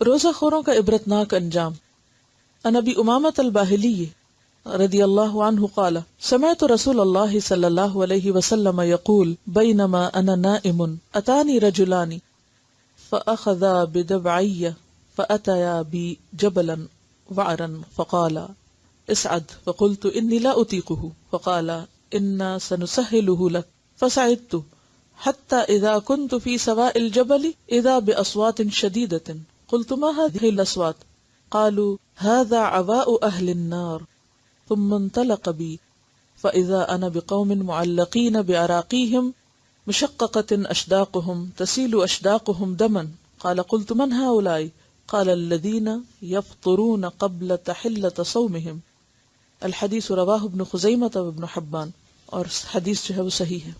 روزہ خوروں کا عبرتناک انجام۔ عن ابی امامۃ الباہلی رضی اللہ عنہ قال سمعت رسول اللہ صلی اللہ علیہ وسلم یقول بینما انا نائم اتانی رجلان فاخذا بدبعی فاتیا بی جبلا وعرا فقالا اسعد فقلت انی لا اطیقہ فقالا انا سنسهله لك فسعدت حتى اذا كنت في سواء الجبل اذا باصوات شديدة قلت ما هذه الاصوات قالوا هذا عواء اهل النار ثم انطلق بي فاذا انا بقوم معلقين باراقيهم مشققة اشداقهم تسيل اشداقهم دما قال قلت من هؤلاء قال الذين يفطرون قبل تحلة صومهم الحدیث رواہ ابن خزیمہ وابن حبان، اور حدیث جو ہے وہ صحیح ہے۔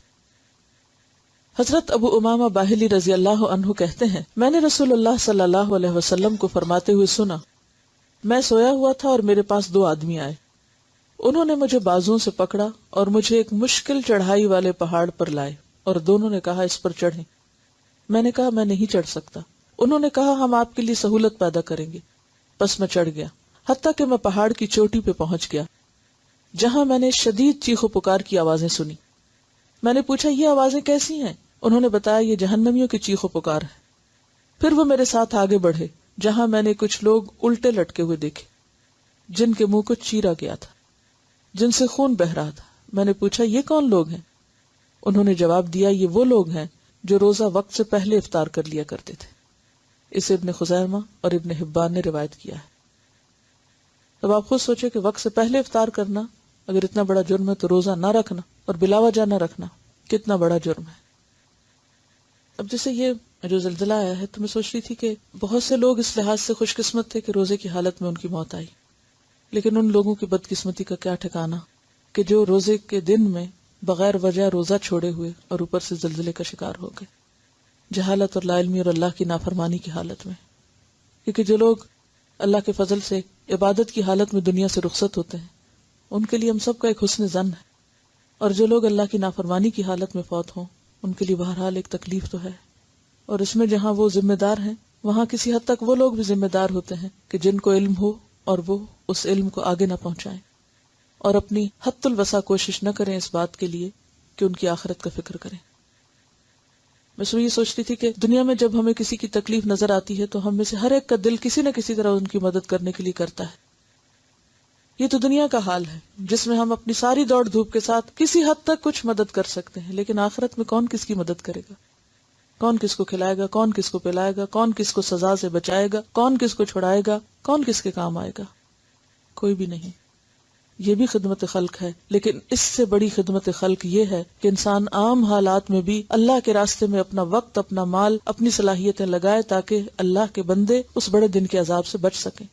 حضرت ابو امامہ باہلی رضی اللہ عنہ کہتے ہیں میں نے رسول اللہ صلی اللہ علیہ وسلم کو فرماتے ہوئے سنا، میں سویا ہوا تھا اور میرے پاس دو آدمی آئے، انہوں نے مجھے بازوں سے پکڑا اور مجھے ایک مشکل چڑھائی والے پہاڑ پر لائے اور دونوں نے کہا اس پر چڑھیں۔ میں نے کہا میں نہیں چڑھ سکتا۔ انہوں نے کہا ہم آپ کے لیے سہولت پیدا کریں گے، بس میں چڑھ گیا، حتیٰ کہ میں پہاڑ کی چوٹی پہ پہنچ گیا جہاں میں نے شدید چیخ و پکار کی آوازیں سنی۔ میں نے پوچھا یہ آوازیں کیسی ہیں؟ انہوں نے بتایا یہ جہنمیوں کی چیخ و پکار ہے۔ پھر وہ میرے ساتھ آگے بڑھے جہاں میں نے کچھ لوگ الٹے لٹکے ہوئے دیکھے جن کے منہ کو چیرا گیا تھا، جن سے خون بہ رہا تھا۔ میں نے پوچھا یہ کون لوگ ہیں؟ انہوں نے جواب دیا یہ وہ لوگ ہیں جو روزہ وقت سے پہلے افطار کر لیا کرتے تھے۔ اسے ابن خزیمہ اور ابن حبان نے روایت کیا ہے۔ اب آپ خود سوچے کہ وقت سے پہلے افطار کرنا اگر اتنا بڑا جرم ہے تو روزہ نہ رکھنا اور بلا وجہ نہ رکھنا کتنا بڑا جرم ہے۔ اب جیسے یہ جو زلزلہ آیا ہے تو میں سوچ رہی تھی کہ بہت سے لوگ اس لحاظ سے خوش قسمت تھے کہ روزے کی حالت میں ان کی موت آئی، لیکن ان لوگوں کی بدقسمتی کا کیا ٹھکانہ کہ جو روزے کے دن میں بغیر وجہ روزہ چھوڑے ہوئے اور اوپر سے زلزلے کا شکار ہو گئے، جہالت اور لا علمی اور اللہ کی نافرمانی کی حالت میں۔ کیونکہ جو لوگ اللہ کے فضل سے عبادت کی حالت میں دنیا سے رخصت ہوتے ہیں ان کے لیے ہم سب کا ایک حسن ظن ہے، اور جو لوگ اللہ کی نافرمانی کی حالت میں فوت ہوں ان کے لیے بہرحال ایک تکلیف تو ہے۔ اور اس میں جہاں وہ ذمہ دار ہیں وہاں کسی حد تک وہ لوگ بھی ذمہ دار ہوتے ہیں کہ جن کو علم ہو اور وہ اس علم کو آگے نہ پہنچائیں اور اپنی حد الوسع کوشش نہ کریں اس بات کے لیے کہ ان کی آخرت کا فکر کریں۔ میں یہ سوچتی تھی کہ دنیا میں جب ہمیں کسی کی تکلیف نظر آتی ہے تو ہم میں سے ہر ایک کا دل کسی نہ کسی طرح ان کی مدد کرنے کے لیے کرتا ہے۔ یہ تو دنیا کا حال ہے جس میں ہم اپنی ساری دوڑ دھوپ کے ساتھ کسی حد تک کچھ مدد کر سکتے ہیں، لیکن آخرت میں کون کس کی مدد کرے گا؟ کون کس کو کھلائے گا؟ کون کس کو پلائے گا؟ کون کس کو سزا سے بچائے گا؟ کون کس کو چھڑائے گا؟ کون کس کے کام آئے گا؟ کوئی بھی نہیں۔ یہ بھی خدمت خلق ہے، لیکن اس سے بڑی خدمت خلق یہ ہے کہ انسان عام حالات میں بھی اللہ کے راستے میں اپنا وقت، اپنا مال، اپنی صلاحیتیں لگائے تاکہ اللہ کے بندے اس بڑے دن کے عذاب سے بچ سکیں۔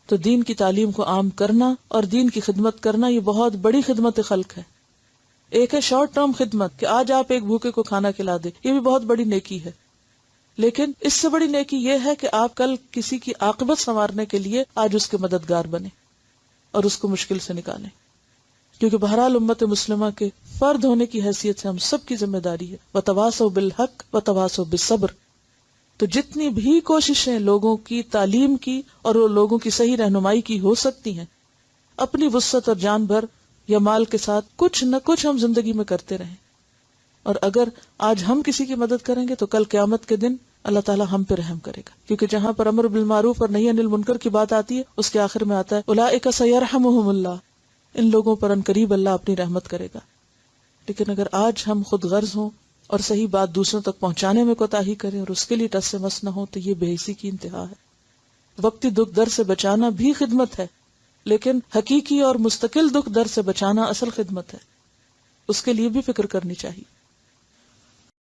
تو دین کی تعلیم کو عام کرنا اور دین کی خدمت کرنا یہ بہت بڑی خدمت خلق ہے۔ ایک ہے شارٹ ٹرم خدمت کہ آج آپ ایک بھوکے کو کھانا کھلا دیں، یہ بھی بہت بڑی نیکی ہے، لیکن اس سے بڑی نیکی یہ ہے کہ آپ کل کسی کی عاقبت سنوارنے کے لیے آج اس کے مددگار بنیں اور اس کو مشکل سے نکالیں، کیونکہ بہرحال امت مسلمہ کے فرد ہونے کی حیثیت سے ہم سب کی ذمہ داری ہے۔ وَتَوَاصَوْا بِالْحَقِّ وَتَوَاصَوْا بِالصَّبْرِ۔ تو جتنی بھی کوششیں لوگوں کی تعلیم کی اور لوگوں کی صحیح رہنمائی کی ہو سکتی ہیں، اپنی وسعت اور جان بھر یا مال کے ساتھ کچھ نہ کچھ ہم زندگی میں کرتے رہیں، اور اگر آج ہم کسی کی مدد کریں گے تو کل قیامت کے دن اللہ تعالیٰ ہم پہ رحم کرے گا، کیونکہ جہاں پر امر بالمعروف اور نہی عن المنکر کی بات آتی ہے اس کے آخر میں آتا ہے اولئک سیرحمہم اللہ، ان لوگوں پر عنقریب اللہ اپنی رحمت کرے گا۔ لیکن اگر آج ہم خود غرض ہوں اور صحیح بات دوسروں تک پہنچانے میں کوتاہی کریں اور اس کے لیے ٹس سے مس نہ ہو تو یہ بے حسی کی انتہا ہے۔ وقتی دکھ در سے بچانا بھی خدمت ہے، لیکن حقیقی اور مستقل دکھ در سے بچانا اصل خدمت ہے، اس کے لیے بھی فکر کرنی چاہیے۔